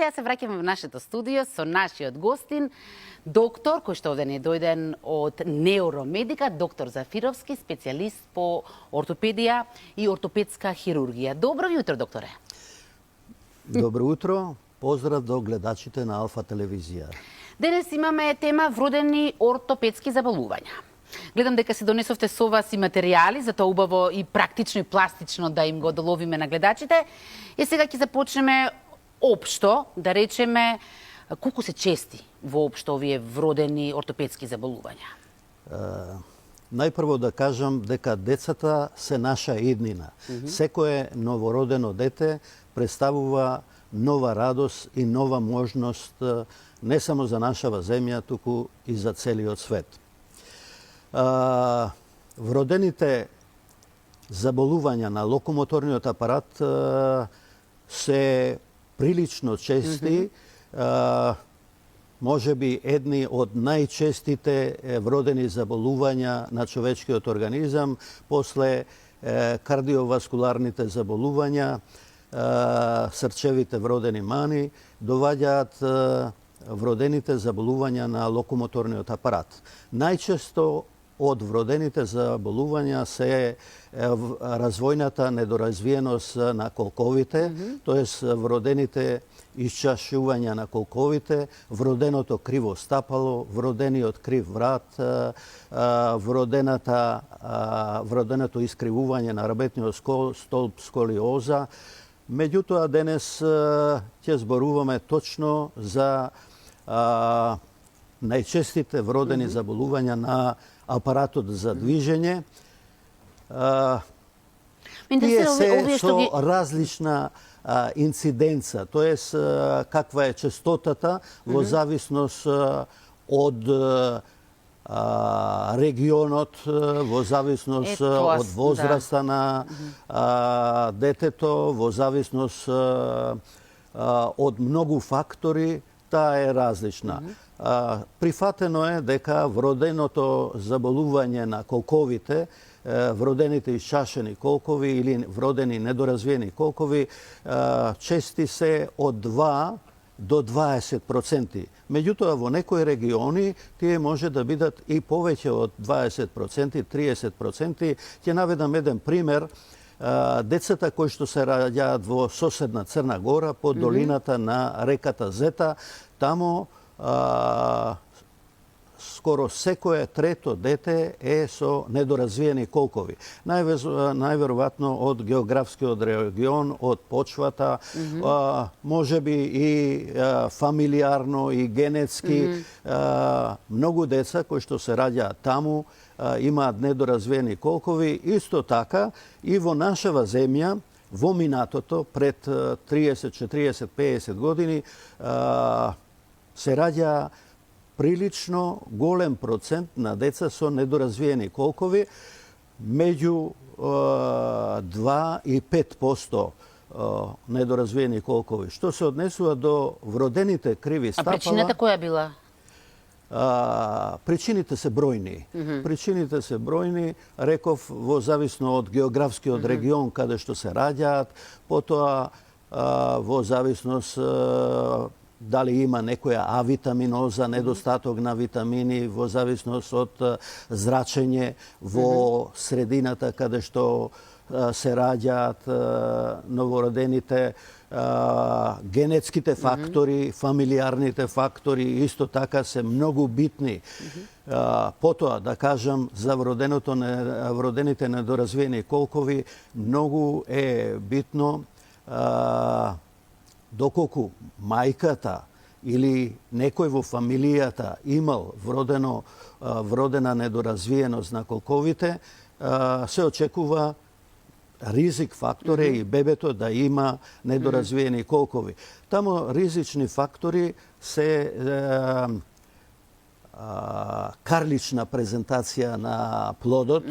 сега се враќаме во нашето студио со нашиот гостин, доктор, кој што овде не дојден од Неуромедика, доктор Зафировски, специјалист по ортопедија и ортопедска хирургија. Добро јутро, докторе. Добро утро, поздрав до гледачите на Алфа телевизија. Денес имаме тема вродени ортопедски заболувања. Гледам дека се донесовте со вас и материјали, затоа убаво и практично и пластично да им го доловиме на гледачите. И сега ќе започнеме општо, да речеме, колку се чести воопшто овие вродени ортопедски заболувања? Најпрво да кажам дека децата се наша иднина. Секое новородено дете представува нова радост и нова можност не само за нашава земја, туку и за целиот свет. Вродените заболувања на локомоторниот апарат се прилично чести, може би едни од најчестите вродени заболувања на човечкиот организам, после кардиоваскуларните заболувања, срчевите вродени мани, доваѓаат вродените заболувања на локомоторниот апарат. Најчесто од вродените заболувања се развојната недоразвиеност на колковите, тоест вродените исчашувања на колковите, вроденото криво стапало, вродениот крив врат, вроденото искривување на рабетниот столб, сколиоза. Меѓутоа, денес ќе зборуваме точно за најчестите вродени заболувања на апаратот за движење. Тие се со различна инциденца, тоест каква е честотата во зависност од регионот, во зависност од возраста на детето, во зависност од многу фактори, таа е различна. Прифатено е дека вроденото заболување на колковите, вродените исчашени колкови или вродени недоразвиени колкови, чести се од 2 до 20%. Меѓутоа, во некои региони тие може да бидат и повеќе од 20%, 30%. Ќе наведам еден пример. Децата кои што се раѓаат во соседна Црна Гора, под долината на реката Зета, таму скоро секое трето дете е со недоразвиени колкови. Најверојатно од географскиот регион, од почвата, може би и фамилиарно и генетски. Многу деца кои што се раѓаат таму имаат недоразвиени колкови. Исто така и во нашава земја, во минатото, пред 30, 40, 50 години, се раѓа прилично голем процент на деца со недоразвиени колкови, меѓу 2 и 5% недоразвиени колкови. Што се однесува до вродените криви стапала... А причината која била? Причините се бројни. Причините се бројни, реков, во зависно од географскиот регион каде што се раѓаат, потоа во зависност дали има некоја авитаминоза, недостаток на витамини, во зависност од зрачење во средината каде што се раѓаат новородените, генетските фактори, фамилиарните фактори исто така се многу битни. Потоа, да кажам, за вродените недоразвиени колкови, многу е битно доколку мајката или некој во фамилијата имал вродена недоразвиеност на колковите, се очекува ризик фактор е и бебето да има недоразвиени колкови. Тамо ризични фактори се карлична презентација на плодот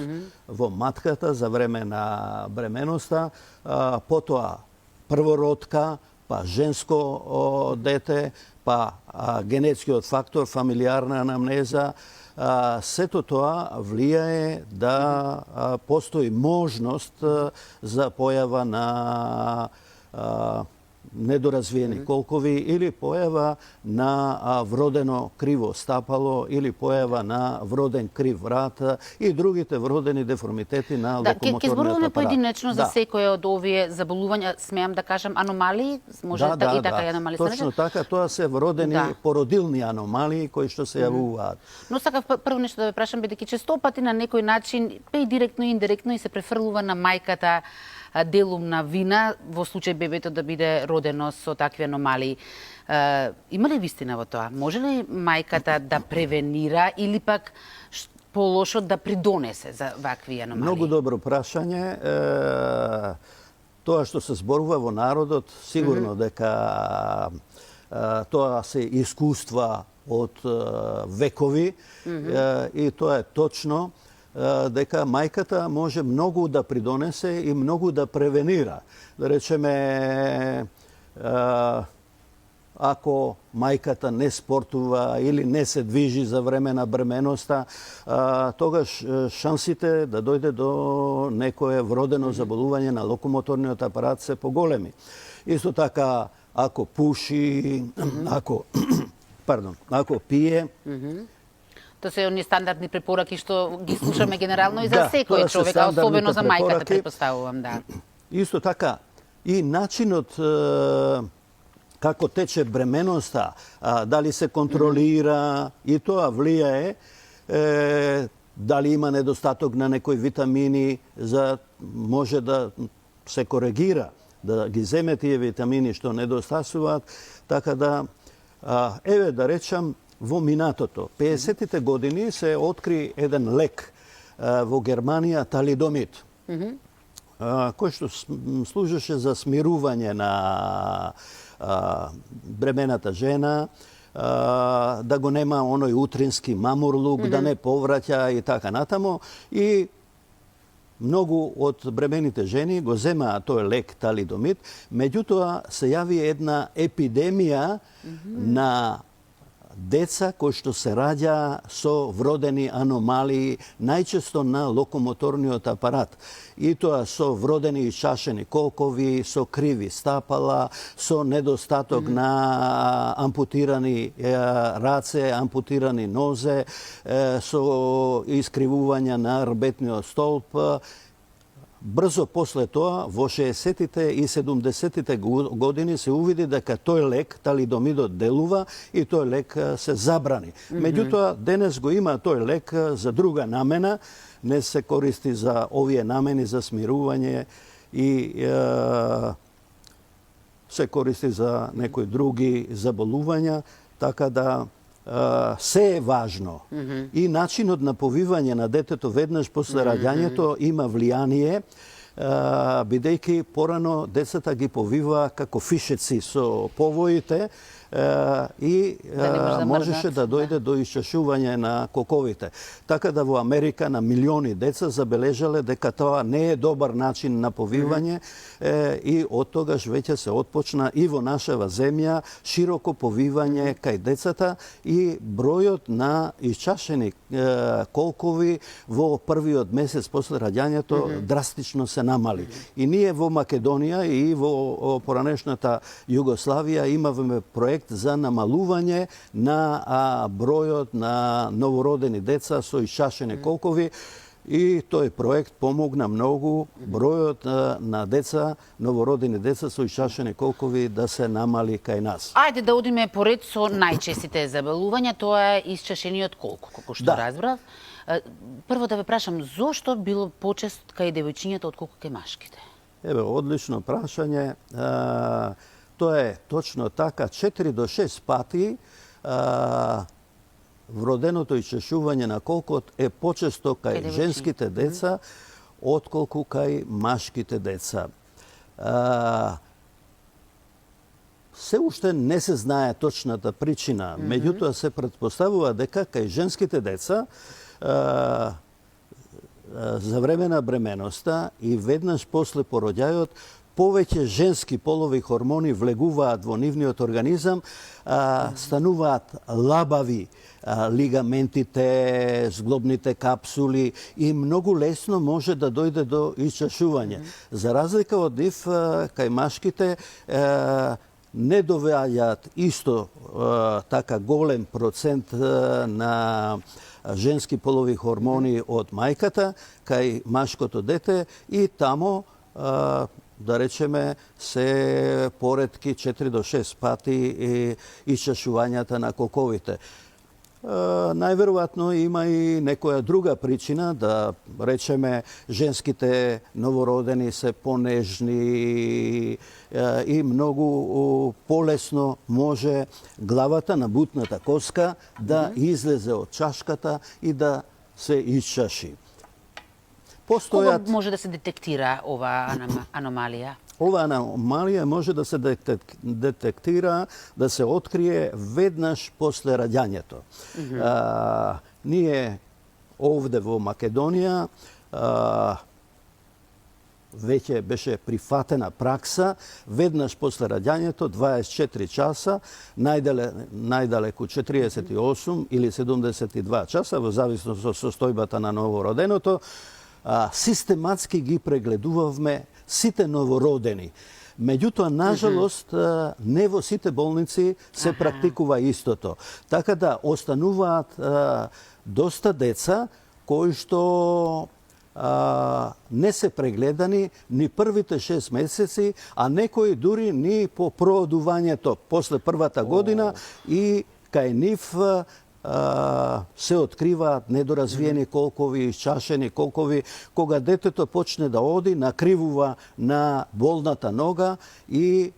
во матката за време на бременоста, потоа првородка, па женско дете, па генетскиот фактор, фамилиарна анамнеза, сето тоа влијае да постои можност за појава на недоразвиени колкови или појава на вродено криво стапало или појава на вроден крив врат и другите вродени деформитети на Да, ќе локомоторниот зборуваме апарат. поединечно за секој од овие заболувања, смеам да кажам аномалии, може и така и аномалии. Точно така, тоа се вродени породилни аномалии кои што се јавуваат. Но сакав прво нешто да ве прашам, бидејќи често пати на некој начин, и директно и индиректно, и се префрлува на мајката делум на вина, во случај бебето да биде родено со такви аномалии. Има ли вистина во тоа? Може ли мајката да превенира или пак полошо да придонесе за вакви аномалии? Многу добро прашање. Тоа што се зборува во народот, сигурно дека тоа се искуства од векови и тоа е точно дека мајката може многу да придонесе и многу да превенира. Да речеме, ако мајката не спортува или не се движи за време на бременоста, тогаш шансите да дојде до некое вродено заболување на локомоторниот апарат се поголеми. Исто така, ако пуши, ако пие, Тоа се оние стандардни препораки што ги слушаме генерално и за секој човек, а особено за мајката, претпоставувам, да. Исто така, и начинот како тече бременоста, дали се контролира, и тоа влијае, дали има недостаток на некои витамини, може да се коригира, да ги земе тие витамини што недостасуваат, така да, еве да речам, во минатото, 50-тите години се откри еден лек во Германија, талидомид, кој што служеше за смирување на бремената жена, да го нема оној утрински мамурлук, да не повраќа и така натамо. И многу од бремените жени го земаа тој лек талидомид, меѓутоа се јави една епидемија на деца кои што се раѓа со вродени аномалии, најчесто на локомоторниот апарат. И тоа со вродени и шашени колкови, со криви стапала, со недостаток на ампутирани раце, ампутирани нозе, со искривување на рбетниот столб. Брзо после тоа, во 60-тите и 70-тите години се увиди дека тој лек, талидомидот, делува и тој лек се забрани. Меѓутоа, денес го има тој лек за друга намена, не се користи за овие намени за смирување и се користи за некои други заболувања, така да се е важно. И начинот на повивање на детето веднаш после раѓањето има влијание, бидејќи порано децата ги повива како фишеци со повоите и можеше да дојде до исчашување на коковите. Така да во Америка на милиони деца забележале дека тоа не е добар начин на повивање и од тогаш веќе се отпочна и во нашава земја широко повивање кај децата и бројот на исчашени колкови во првиот месец после раѓањето драстично се намали. И ние во Македонија и во поранешната Југославија имавме проект за намалување на бројот на новородени деца со исчашени колкови и тој проект помогна многу бројот на деца, новородени деца со исчашени колкови да се намали кај нас. Ајде да одиме поред со најчестите заболувања, тоа е исчашениот колко, како што разбрав. Прво да ве прашам, зошто било почест кај девојчињата отколку кај машките? Еве, одлично прашање. Тоа е точно така, 4 до 6 пати вроденото исчашување на колкот е почесто кај женските деца отколку кај машките деца. Се уште не се знае точната причина, меѓутоа се претпоставува дека кај женските деца за време на бременоста и веднаш после пороѓајот повеќе женски полови хормони влегуваат во нивниот организам, стануваат лабави лигаментите, зглобните капсули и многу лесно може да дојде до исчашување. За разлика од нив, кај машките не доваѓаат исто така голем процент на женски полови хормони од мајката кај машкото дете и тамо да речеме се поретки 4 до 6 пати исчашувањата на колковите. Најверојатно има и некоја друга причина, да речеме женските новородени се понежни и многу полесно може главата на бутната коска да излезе од чашката и да се исчаши. Кога може да се детектира оваа аномалија? Ова аномалија може да се детектира, да се открие веднаш после раѓањето. Ние овде во Македонија веќе беше прифатена пракса, веднаш после раѓањето, 24 часа, најдалеку 48 или 72 часа, во зависност од состојбата на новороденото, систематски ги прегледувавме сите новородени. Меѓутоа, нажалост, не во сите болници се практикува истото. Така да остануваат доста деца кои што не се прегледани ни првите 6 месеци, а некои дури ни по проодувањето после првата година и кај нив се откриваат недоразвиени колкови, исчашени колкови, кога детето почне да оди, накривува на болната нога и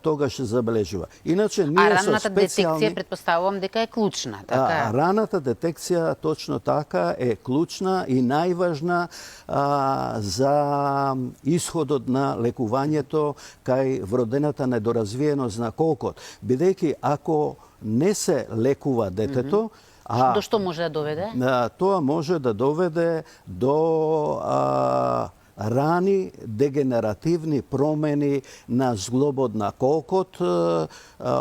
тогаш се забележува. Иначе ние раната детекција претпоставувам дека е клучна, така? Раната детекција точно така е клучна и најважна за исходот на лекувањето кај вродената недоразвиеност на колкот. Бидејќи ако не се лекува детето, до што може да доведе? Тоа може да доведе до рани дегенеративни промени на зглобот на колкот.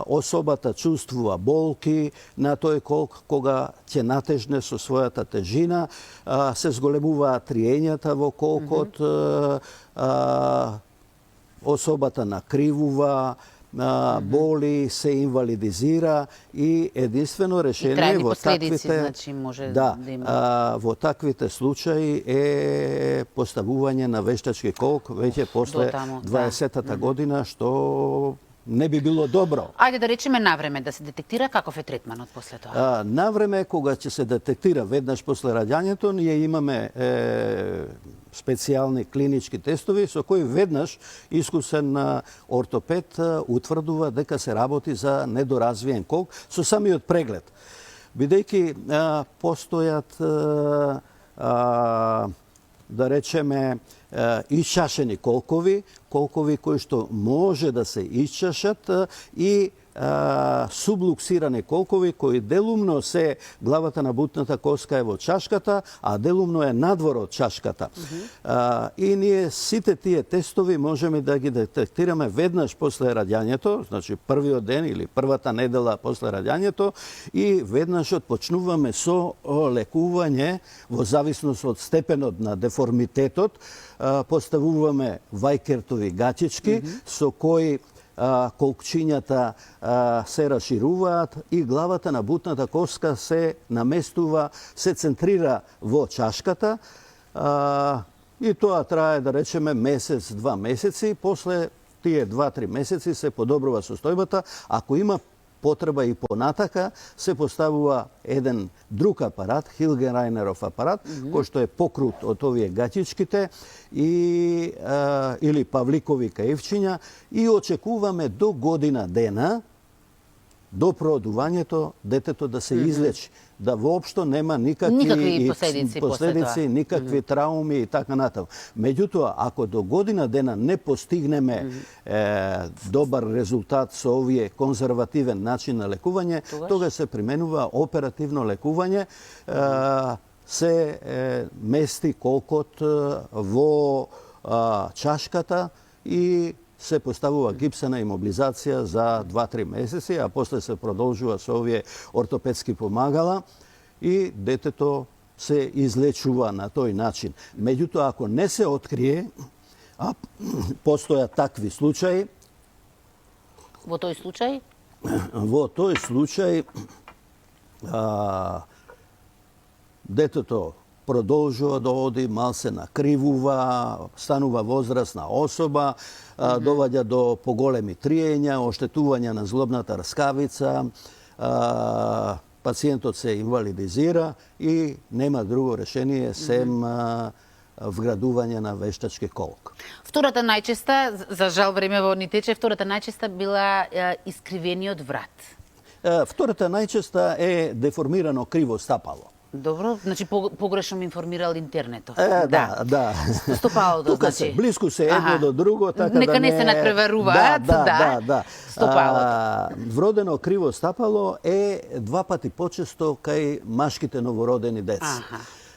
Особата чувствува болки на тој колк кога ќе натежне со својата тежина, се зголемуваат триењата во колкот, особата накривува, боли, се инвалидизира и единствено решение во таквите значи може да има. Во таквите случаи е поставување на вештачки колк веќе после 20-та година, што не би било добро. Ајде да речеме навреме да се детектира, каков е третманот после тоа? Навреме кога ќе се детектира веднаш после раѓањето, ние имаме специјални клинички тестови со кои веднаш искусен ортопед утврдува дека се работи за недоразвиен колк со самиот преглед. Бидејќи постојат да речеме исчашени колкови кои што може да се исчашат и сублуксирани колкови кои делумно се главата на бутната коска е во чашката, а делумно е надвор од чашката. И ние сите тие тестови можеме да ги детектираме веднаш после раѓањето, значи првиот ден или првата недела после раѓањето и веднаш почнуваме со лекување во зависност од степенот на деформитетот. Поставуваме вајкертови гачички со кои колкчињата се расшируваат и главата на бутната коска се наместува, се центрира во чашката и тоа трае, да речеме, месец, 2 месеци. После тие 2-3 месеци се подобрува состојбата. Ако има потреба и понатака, се поставува еден друг апарат, Хилгенрајнеров апарат, кој што е покрут од овие гачичките или павликови каевчиња и очекуваме до година дена до проодувањето детето да се излечи, да воопшто нема никакви последици, никакви трауми и така натаму. Меѓутоа, ако до година дена не постигнеме добар резултат со овие конзервативен начин на лекување, тогаш се применува оперативно лекување, се мести колкот во чашката и се поставува гипсена имобилизација за 2-3 месеци, а после се продолжува со овие ортопедски помагала и детето се излечува на тој начин. Меѓутоа, ако не се открие, а постојат такви случаи, Во тој случај? во тој случај детето продолжува да оди, мал се накривува, станува возрастна особа, доваѓа до поголеми триења, оштетување на зглобната рскавица, пациентот се инвалидизира и нема друго решение сем вградување на вештачки колк. Втората најчеста, за жал времево ни тече, втората најчеста била искривениот врат. Втората најчеста е деформирано криво стапало. Добро, значи погрешно ми информирал интернетот. Да. Стопалото, Тука значи. се, близко се едно до друго, така Нека да не се надпреваруваат, да. Стопалото. Вродено криво стапало е 2 пати почесто кај машките новородени деца.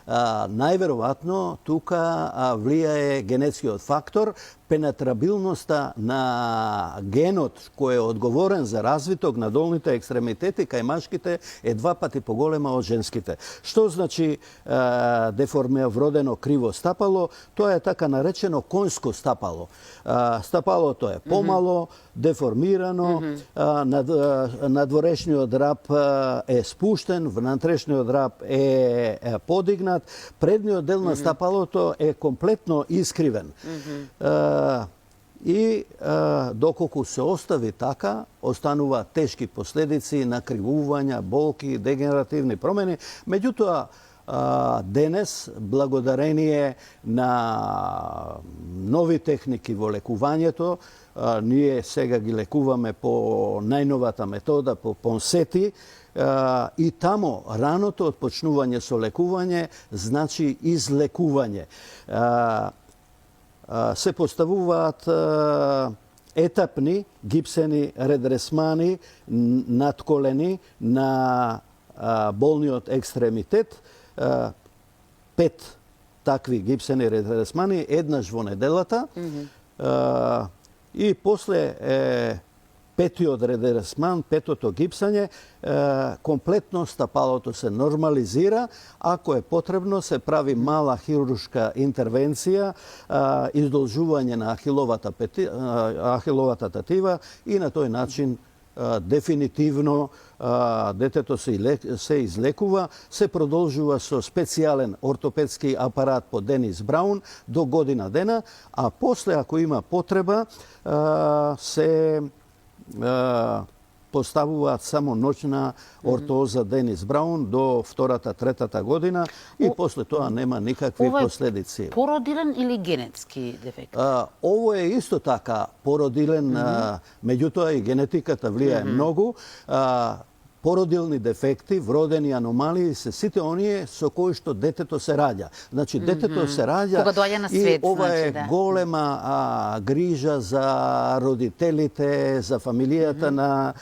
Најверојатно тука влијае генетскиот фактор, пенетрабилноста на генот кој е одговорен за развиток на долните екстремитети кај машките е 2 пати поголема од женските. Што значи вродено криво стапало? Тоа е така наречено конско стапало. Стапалото е помало, деформирано, надворешниот драп е спуштен, внатрешниот драп е подигнат, предниот дел на стапалото е комплетно искривен. И доколку се остави така, останува тешки последици, накривувања, болки, дегенеративни промени. Меѓутоа, денес, благодарение на нови техники во лекувањето, ние сега ги лекуваме по најновата метода, по понсети, и тамо раното отпочнување со лекување значи излекување. Се поставуваат етапни гипсени редресмани надколени на болниот екстремитет. 5 такви гипсени редресмани еднаш во неделата и после петиот редресман, петото гипсање, комплетно стапалото се нормализира. Ако е потребно, се прави мала хируршка интервенција, издолжување на ахиловата татива и на тој начин дефинитивно детето се излекува, се продолжува со специјален ортопедски апарат по Денис Браун до година дена, а после, ако има потреба, се поставуваат само ноќна ортоза Денис Браун до втората, третата година и после тоа нема никакви последици. Породилен или генетски дефект? Ово е исто така породилен, меѓутоа и генетиката влијае многу. Породилни дефекти, вродени аномалии се сите оние со кои што детето се раѓа. Значи, детето се раѓа и ова е голема грижа за родителите, за фамилијата на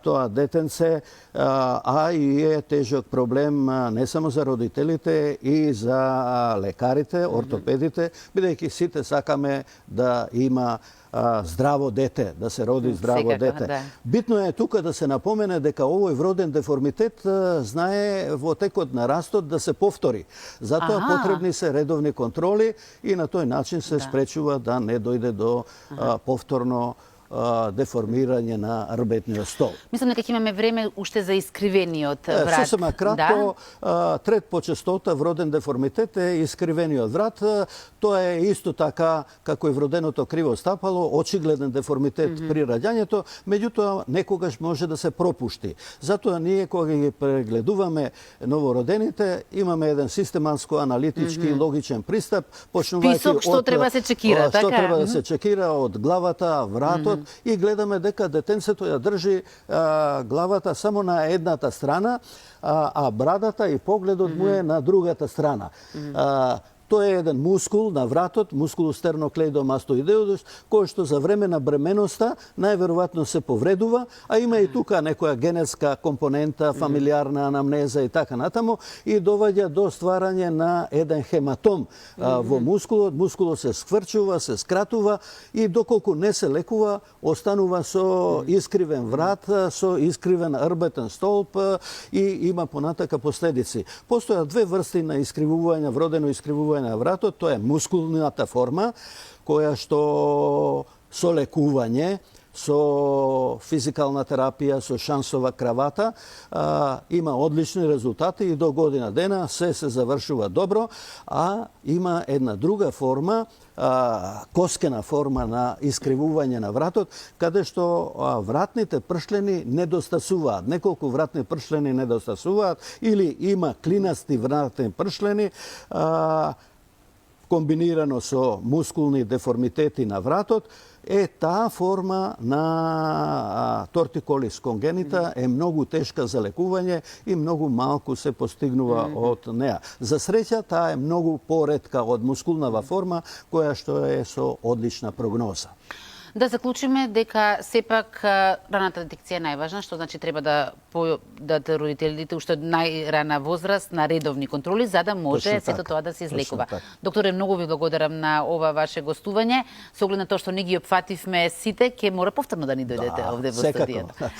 тоа детенце, а и е тежок проблем не само за родителите и за лекарите, ортопедите, бидејќи сите сакаме да има здраво дете, да се роди здраво дете. Битно е тука да се напомене дека овој вроден деформитет знае во текот на растот да се повтори. Затоа потребни се редовни контроли и на тој начин се спречува да не дојде до повторно деформирање на рбетниот стол. Мислам дека имаме време уште за искривениот врат. Сосема кратко, трет по честота вроден деформитет е искривениот врат. Тоа е исто така како и вроденото криво стапало, очигледен деформитет при раѓањето, меѓутоа некогаш може да се пропушти. Затоа ние кога ги прегледуваме новородените, имаме еден системанско аналитички логичен пристап, почнувајќи што треба се чекира, така? Што треба да се чекира од главата, вратот, и гледаме дека детенцето ја држи главата само на едната страна, а брадата и погледот му е на другата страна. Тоа е еден мускул на вратот, мускулус стерноклеидомастоидеус, кој што за време на бременоста најверојатно се повредува, а има и тука некоја генетска компонента, фамилиарна анамнеза и така натаму, и доваѓа до стварање на еден хематом во мускулот. Мускулот се скврчува, се скратува и доколку не се лекува, останува со искривен врат, со искривен рбетен столб и има понатака последици. Постојат две врсти на искривување, вродено искривување на вратот, тоа е мускулната форма, која што со лекување, со физикална терапија, со шансова кравата, има одлични резултати и до година дена се завршува добро, а има една друга форма, коскена форма на искривување на вратот, каде што вратните пршлени недостасуваат. Неколку вратни пршлени недостасуваат или има клинасти вратни пршлени, комбинирано со мускулни деформитети на вратот, таа форма на тортиколис конгенита е многу тешка за лекување и многу малку се постигнува од неа. За среќа, таа е многу поретка од мускулнава форма, која што е со одлична прогноза. Да заклучиме дека сепак раната детекција е најважна, што значи треба да родителите уште од најрана возраст на редовни контроли, за да може сето тоа да се излекува. Докторе, многу ви благодарам на ова ваше гостување. Со оглед на тоа што не ги опфативме сите, ќе мора повторно да ни дојдете овде во студијата.